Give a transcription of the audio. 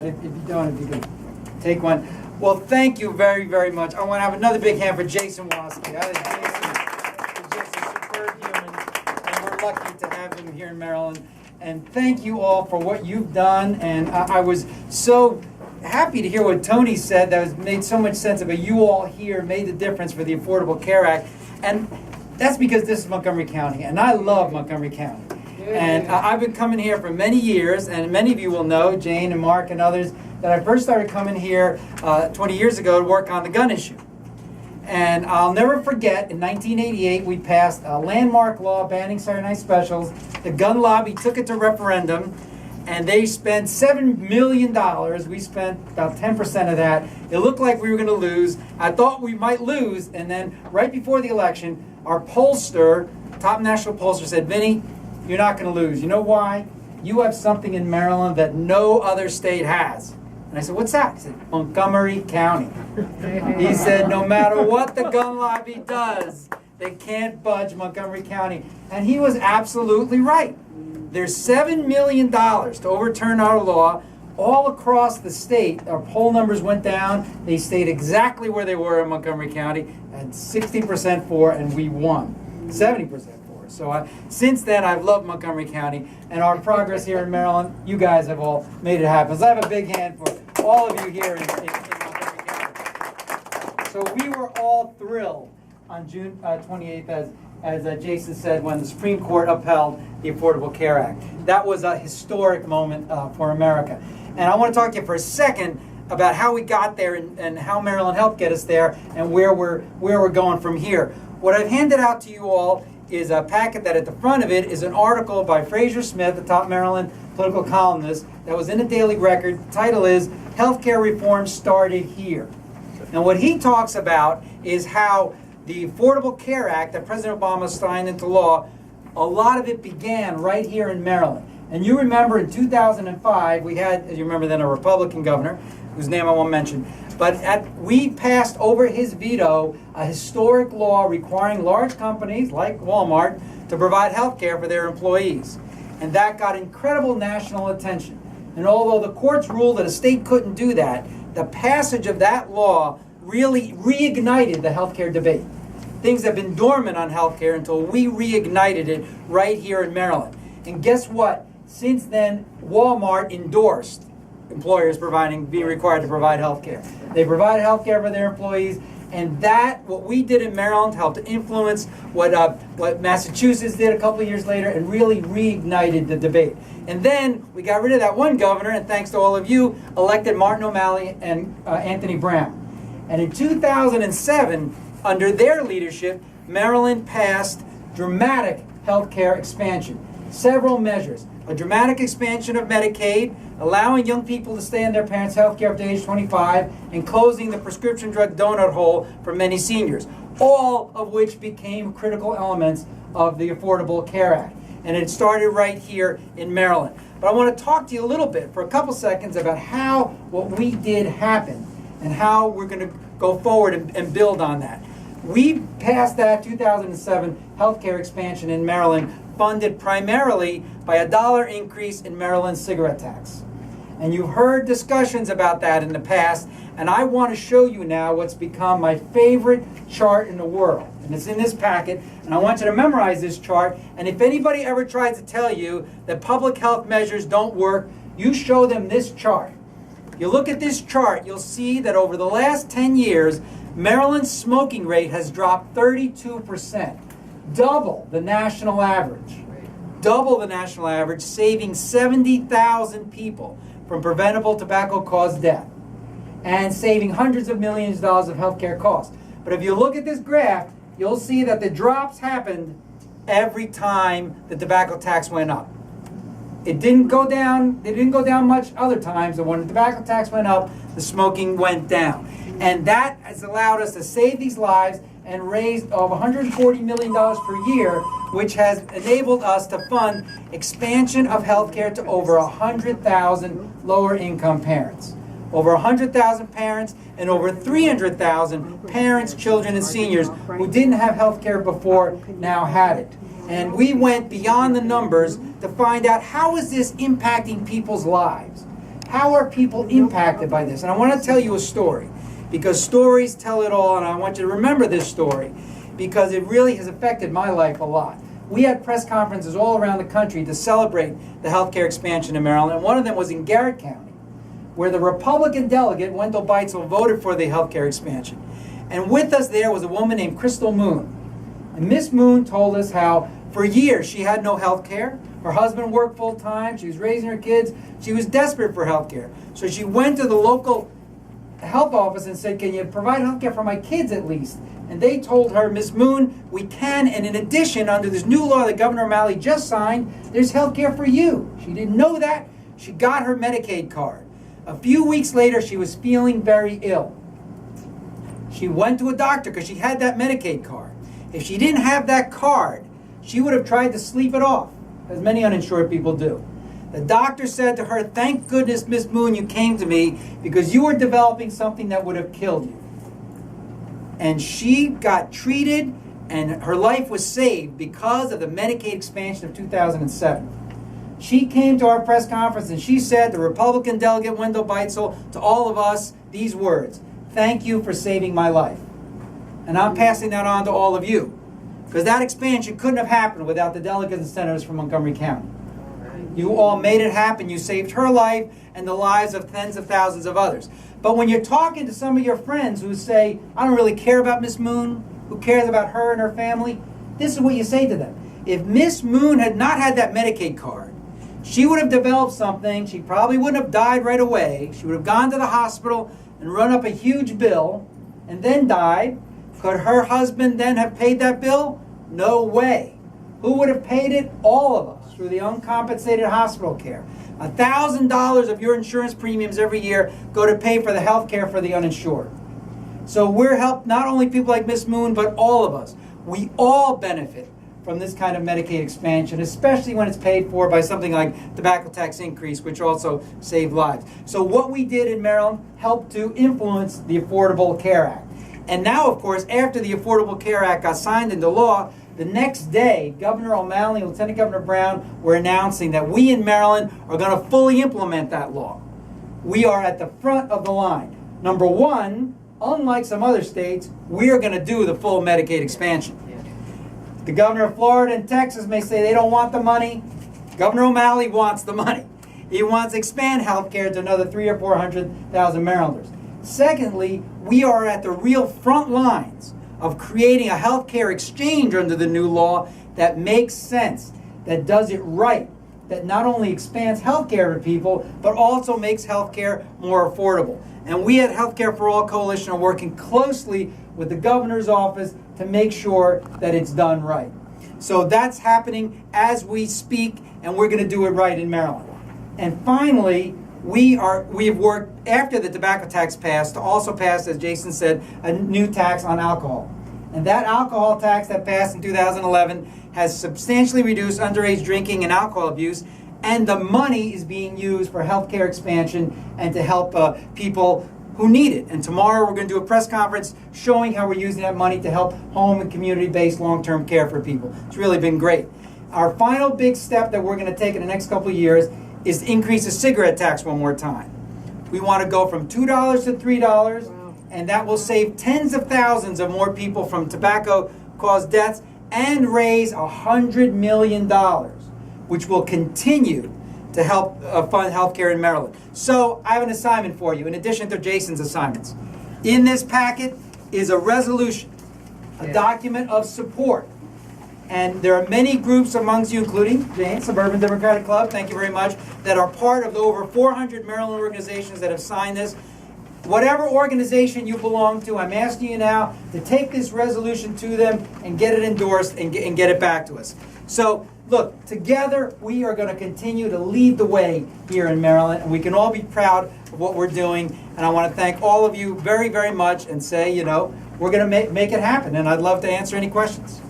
If you don't, if you can take one. Well, thank you very, very much. I want to have another big hand for Jason Waski. I think Jason is just a superb human, and we're lucky to have him here in Maryland. And thank you all for what you've done. And I was so happy to hear what Tony said. That made so much sense about you all here made the difference for the Affordable Care Act. And that's because this is Montgomery County, and I love Montgomery County. And I've been coming here for many years, and many of you will know, Jane and Mark and others, that I first started coming here 20 years ago to work on the gun issue. And I'll never forget, in 1988, we passed a landmark law banning Saturday night specials. The gun lobby took it to referendum, and they spent $7 million. We spent about 10% of that. It looked like we were going to lose. I thought we might lose, and then right before the election, our pollster, top national pollster, said, "Vinny, you're not going to lose. You know why? You have something in Maryland that no other state has." And I said, "What's that?" He said, "Montgomery County." He said, "No matter what the gun lobby does, they can't budge Montgomery County." And he was absolutely right. There's $7 million to overturn our law all across the state. Our poll numbers went down. They stayed exactly where they were in Montgomery County, and 60% for, and we won. 70%. So since then, I've loved Montgomery County, and our progress here in Maryland, you guys have all made it happen. So I have a big hand for all of you here in Montgomery County. So we were all thrilled on June 28th, as Jason said, when the Supreme Court upheld the Affordable Care Act. That was a historic moment for America. And I want to talk to you for a second about how we got there and how Maryland helped get us there and where we're going from here. What I've handed out to you all is a packet that at the front of it is an article by Fraser Smith, the top Maryland political columnist, that was in the Daily Record. The title is "Healthcare Reform Started Here." And what he talks about is how the Affordable Care Act that President Obama signed into law, a lot of it began right here in Maryland. And you remember in 2005, we had, as you remember then, a Republican governor, whose name I won't mention, but we passed over his veto a historic law requiring large companies like Walmart to provide health care for their employees. And that got incredible national attention. And although the courts ruled that a state couldn't do that, the passage of that law really reignited the health care debate. Things have been dormant on health care until we reignited it right here in Maryland. And guess what? Since then, Walmart endorsed employers being required to provide health care. They provide health care for their employees, and what we did in Maryland helped to influence what Massachusetts did a couple of years later and really reignited the debate. And then we got rid of that one governor, and thanks to all of you, elected Martin O'Malley and Anthony Brown. And in 2007, under their leadership, Maryland passed dramatic health care expansion. Several measures. A dramatic expansion of Medicaid, allowing young people to stay on their parents' health care up to age 25, and closing the prescription drug donut hole for many seniors, all of which became critical elements of the Affordable Care Act. And it started right here in Maryland. But I want to talk to you a little bit for a couple seconds about how what we did happened and how we're going to go forward and build on that. We passed that 2007 health care expansion in Maryland, funded primarily by a $1 increase in Maryland's cigarette tax. And you've heard discussions about that in the past, and I want to show you now what's become my favorite chart in the world. And it's in this packet, and I want you to memorize this chart. And if anybody ever tries to tell you that public health measures don't work, you show them this chart. You look at this chart, you'll see that over the last 10 years, Maryland's smoking rate has dropped 32%. Double the national average. Double the national average, saving 70,000 people from preventable tobacco-caused death and saving hundreds of millions of dollars of healthcare costs. But if you look at this graph, you'll see that the drops happened every time the tobacco tax went up. It didn't go down much other times, and when the tobacco tax went up, the smoking went down. And that has allowed us to save these lives and raised over $140 million per year, which has enabled us to fund expansion of health care to over 100,000 lower-income parents. Over 100,000 parents and over 300,000 parents, children, and seniors who didn't have health care before now had it. And we went beyond the numbers to find out how is this impacting people's lives. how are people impacted by this? And I want to tell you a story, because stories tell it all, and I want you to remember this story, because it really has affected my life a lot. We had press conferences all around the country to celebrate the healthcare expansion in Maryland, and one of them was in Garrett County, where the Republican delegate, Wendell Beitzel, voted for the healthcare expansion. And with us there was a woman named Crystal Moon. And Miss Moon told us how for years she had no health care. Her husband worked full time. She was raising her kids. She was desperate for health care. So she went to the local health office and said, can you provide health care for my kids at least? And they told her, Miss Moon, we can, and in addition, under this new law that Governor O'Malley just signed, there's health care for you. She didn't know that. She got her Medicaid card. A few weeks later, she was feeling very ill. She went to a doctor because she had that Medicaid card. If she didn't have that card, she would have tried to sleep it off, as many uninsured people do. The doctor said to her, thank goodness, Miss Moon, you came to me because you were developing something that would have killed you. And she got treated, and her life was saved because of the Medicaid expansion of 2007. She came to our press conference and she said, the Republican delegate Wendell Beitzel, to all of us, these words, thank you for saving my life. And I'm passing that on to all of you, because that expansion couldn't have happened without the delegates and senators from Montgomery County. You all made it happen. You saved her life and the lives of tens of thousands of others. But when you're talking to some of your friends who say, I don't really care about Miss Moon, who cares about her and her family, this is what you say to them. If Miss Moon had not had that Medicaid card, she would have developed something. She probably wouldn't have died right away. She would have gone to the hospital and run up a huge bill and then died. Could her husband then have paid that bill? No way. Who would have paid it? All of us, through the uncompensated hospital care. $1,000 of your insurance premiums every year go to pay for the health care for the uninsured. So we're helped not only people like Miss Moon, but all of us. We all benefit from this kind of Medicaid expansion, especially when it's paid for by something like tobacco tax increase, which also saved lives. So what we did in Maryland helped to influence the Affordable Care Act. And now, of course, after the Affordable Care Act got signed into law, the next day, Governor O'Malley and Lieutenant Governor Brown were announcing that we in Maryland are going to fully implement that law. We are at the front of the line. Number one, unlike some other states, we are going to do the full Medicaid expansion. The governor of Florida and Texas may say they don't want the money. Governor O'Malley wants the money. He wants to expand health care to another 300,000 or 400,000 Marylanders. Secondly, we are at the real front lines of creating a health care exchange under the new law that makes sense, that does it right, that not only expands health care to people, but also makes health care more affordable. And we at Health Care for All Coalition are working closely with the governor's office to make sure that it's done right. So that's happening as we speak, and we're going to do it right in Maryland. And finally, we have worked after the tobacco tax passed to also pass, as Jason said, a new tax on alcohol. And that alcohol tax that passed in 2011 has substantially reduced underage drinking and alcohol abuse, and the money is being used for healthcare expansion and to help people who need it. And tomorrow we're going to do a press conference showing how we're using that money to help home and community-based long-term care for people. It's really been great. Our final big step that we're going to take in the next couple of years is to increase the cigarette tax one more time. We want to go from $2 to $3, and that will save tens of thousands of more people from tobacco-caused deaths and raise $100 million, which will continue to help fund health care in Maryland. So I have an assignment for you, in addition to Jason's assignments. In this packet is a resolution, a document of support. And there are many groups amongst you, including Jane, Suburban Democratic Club, thank you very much, that are part of the over 400 Maryland organizations that have signed this. Whatever organization you belong to, I'm asking you now to take this resolution to them and get it endorsed and get it back to us. So, look, together we are going to continue to lead the way here in Maryland, and we can all be proud of what we're doing. And I want to thank all of you very, very much and say, you know, we're going to make it happen, and I'd love to answer any questions.